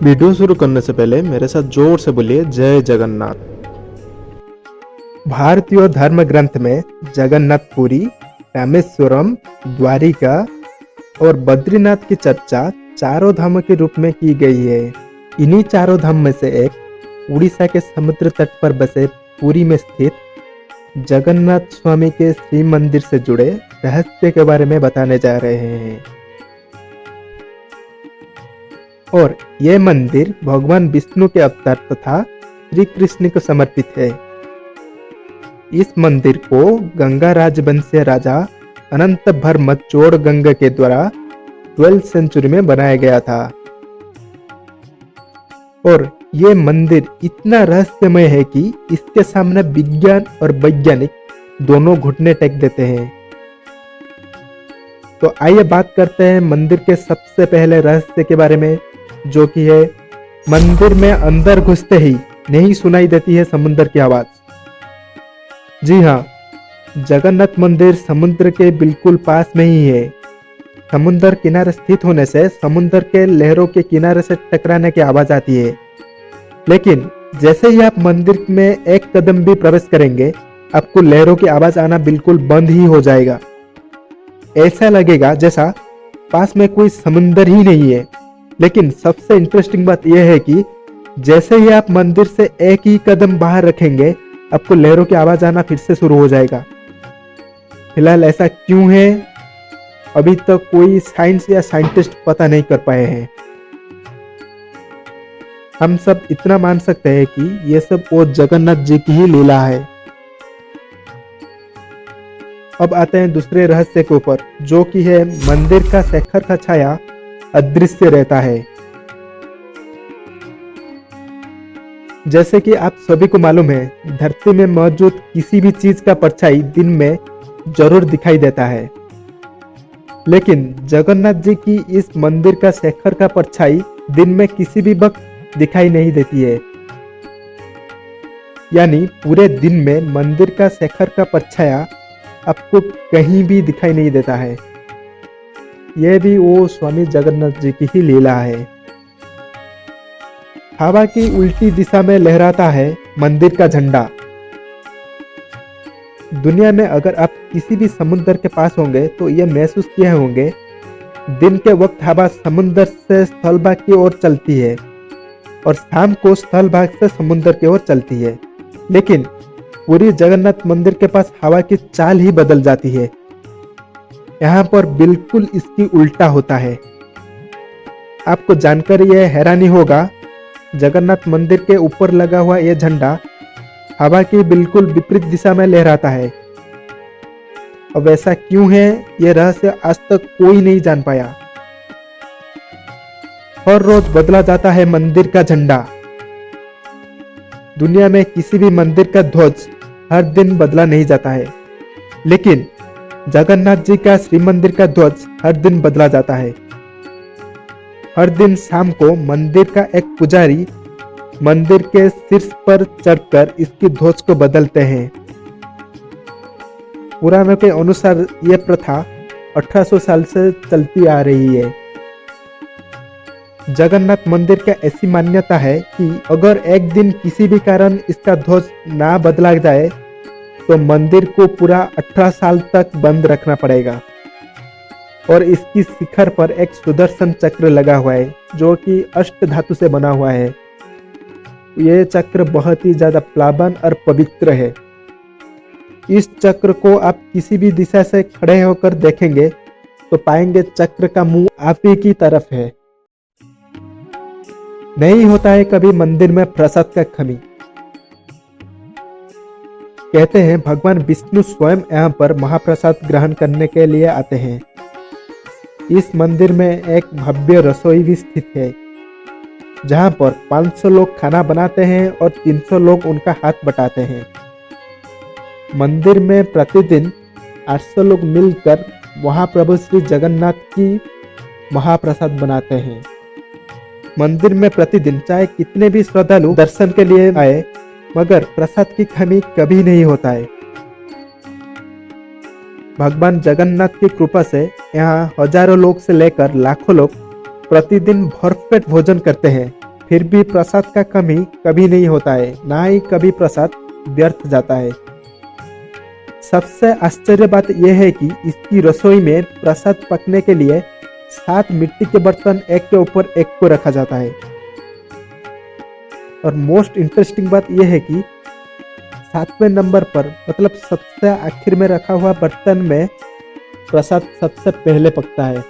Video शुरू करने से पहले मेरे साथ जोर से बोलिए जय जगन्नाथ। भारतीय धर्म ग्रंथ में जगन्नाथपुरी, रामेश्वरम, द्वारिका और बद्रीनाथ की चर्चा चारों धामों के रूप में की गई है। इन्हीं चारों धाम में से एक उड़ीसा के समुद्र तट पर बसे पुरी में स्थित जगन्नाथ स्वामी के श्री मंदिर से जुड़े रहस्य के बारे में बताने जा रहे हैं। और यह मंदिर भगवान विष्णु के अवतार तथा श्री कृष्ण को समर्पित है। इस मंदिर को गंगा राजवंशीय राजा अनंत भर्म चोड़ गंगा के द्वारा 12वीं सेंचुरी में बनाया गया था। और ये मंदिर इतना रहस्यमय है कि इसके सामने विज्ञान और वैज्ञानिक दोनों घुटने टेक देते हैं। तो आइए बात करते हैं मंदिर के सबसे पहले रहस्य के बारे में, जो कि है मंदिर में अंदर घुसते ही नहीं सुनाई देती है समुद्र की आवाज। जी हाँ, जगन्नाथ मंदिर समुद्र के बिल्कुल पास में ही है। समुद्र किनारे स्थित होने से समुद्र के लहरों के किनारे से टकराने की आवाज आती है, लेकिन जैसे ही आप मंदिर में एक कदम भी प्रवेश करेंगे आपको लहरों की आवाज आना बिल्कुल बंद ही हो जाएगा। ऐसा लगेगा जैसा पास में कोई समुद्र ही नहीं है। लेकिन सबसे इंटरेस्टिंग बात यह है कि जैसे ही आप मंदिर से एक ही कदम बाहर रखेंगे आपको लहरों की आवाज आना फिर से शुरू हो जाएगा। फिलहाल ऐसा क्यों है अभी तक कोई साइंस या साइंटिस्ट पता नहीं कर पाए हैं। हम सब इतना मान सकते हैं कि यह सब वो जगन्नाथ जी की ही लीला है। अब आते हैं दूसरे रहस्य के ऊपर, जो कि है मंदिर का शेखर का छाया अदृश्य रहता है। जैसे कि आप सभी को मालूम है, धरती में मौजूद किसी भी चीज का परछाई दिन में जरूर दिखाई देता है, लेकिन जगन्नाथ जी की इस मंदिर का शेखर का परछाई दिन में किसी भी वक्त दिखाई नहीं देती है। यानी पूरे दिन में मंदिर का शेखर का परछाया आपको कहीं भी दिखाई नहीं देता है। यह भी वो स्वामी जगन्नाथ जी की ही लीला है। हवा की उल्टी दिशा में लहराता है मंदिर का झंडा। दुनिया में अगर आप किसी भी समुद्र के पास होंगे तो यह महसूस किए होंगे, दिन के वक्त हवा समुद्र से स्थल भाग की ओर चलती है और शाम को स्थल भाग से समुद्र की ओर चलती है। लेकिन पूरी जगन्नाथ मंदिर के पास हवा की चाल ही बदल जाती है। यहाँ पर बिल्कुल इसकी उल्टा होता है। आपको जानकर यह हैरानी होगा, जगन्नाथ मंदिर के ऊपर लगा हुआ यह झंडा हवा की बिल्कुल विपरीत दिशा में लहराता है। अब ऐसा क्यों है, यह रहस्य आज तक कोई नहीं जान पाया। हर रोज बदला जाता है मंदिर का झंडा। दुनिया में किसी भी मंदिर का ध्वज हर दिन बदला नहीं जाता है, लेकिन जगन्नाथ जी का श्री मंदिर का ध्वज हर दिन बदला जाता है। हर दिन शाम को मंदिर का एक पुजारी मंदिर के शीर्ष पर चढ़कर इसकी ध्वज को बदलते हैं। पुराणों के अनुसार यह प्रथा 1800 साल से चलती आ रही है। जगन्नाथ मंदिर का ऐसी मान्यता है कि अगर एक दिन किसी भी कारण इसका ध्वज ना बदला जाए तो मंदिर को पूरा 18 साल तक बंद रखना पड़ेगा। और इसकी शिखर पर एक सुदर्शन चक्र लगा हुआ है, जो कि अष्ट धातु से बना हुआ है। यह चक्र बहुत ही ज्यादा प्लावन और पवित्र है। इस चक्र को आप किसी भी दिशा से खड़े होकर देखेंगे तो पाएंगे चक्र का मुंह आप ही की तरफ है। नहीं होता है कभी मंदिर में प्रसाद का कमी। कहते हैं भगवान विष्णु स्वयं यहाँ पर महाप्रसाद ग्रहण करने के लिए आते हैं। इस मंदिर में एक भव्य रसोई भी स्थित है, जहाँ पर 500 लोग खाना बनाते हैं और 300 लोग उनका हाथ बटाते हैं। मंदिर में प्रतिदिन 800 लोग मिलकर वहाँ प्रभु श्री जगन्नाथ की महाप्रसाद बनाते हैं। मंदिर में प्रतिदिन चाहे कितने भी श्रद्धालु दर्शन के लिए आए, मगर प्रसाद की कमी कभी नहीं होता है। भगवान जगन्नाथ की कृपा से यहाँ हजारों लोग से लेकर लाखों लोग प्रतिदिन भरपेट भोजन करते हैं फिर भी प्रसाद का कमी कभी नहीं होता है, ना ही कभी प्रसाद व्यर्थ जाता है। सबसे आश्चर्य बात यह है कि इसकी रसोई में प्रसाद पकने के लिए 7 मिट्टी के बर्तन एक के ऊपर एक को रखा जाता है। और मोस्ट इंटरेस्टिंग बात यह है कि 7वें नंबर पर मतलब सबसे आखिर में रखा हुआ बर्तन में प्रसाद सबसे पहले पकता है।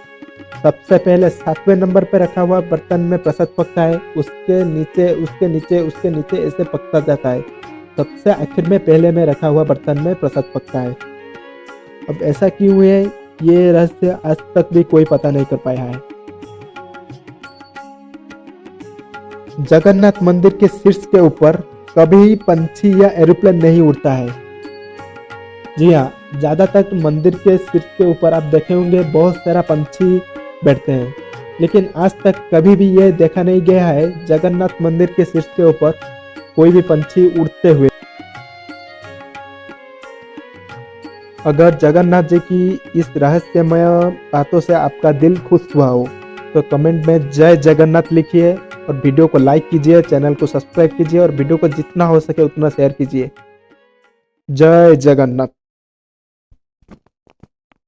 सबसे पहले 7वें नंबर पर रखा हुआ बर्तन में प्रसाद पकता है, उसके नीचे उसके नीचे उसके नीचे ऐसे पकता जाता है। सबसे आखिर में पहले में रखा हुआ बर्तन में प्रसाद पकता है। अब ऐसा क्यों है, ये रहस्य आज तक भी कोई पता नहीं कर पाया है। जगन्नाथ मंदिर के शीर्ष के ऊपर कभी पंछी या एरोप्लेन नहीं उड़ता है। जी हाँ, ज्यादातर मंदिर के शीर्ष के ऊपर आप देखे होंगे बहुत सारा पंछी बैठते हैं, लेकिन आज तक कभी भी ये देखा नहीं गया है जगन्नाथ मंदिर के शीर्ष के ऊपर कोई भी पंछी उड़ते हुए। अगर जगन्नाथ जी की इस रहस्यमय बातों से आपका दिल खुश हुआ हो तो कमेंट में जय जगन्नाथ लिखिए और वीडियो को लाइक कीजिए, चैनल को सब्सक्राइब कीजिए और वीडियो को जितना हो सके उतना शेयर कीजिए। जय जगन्नाथ।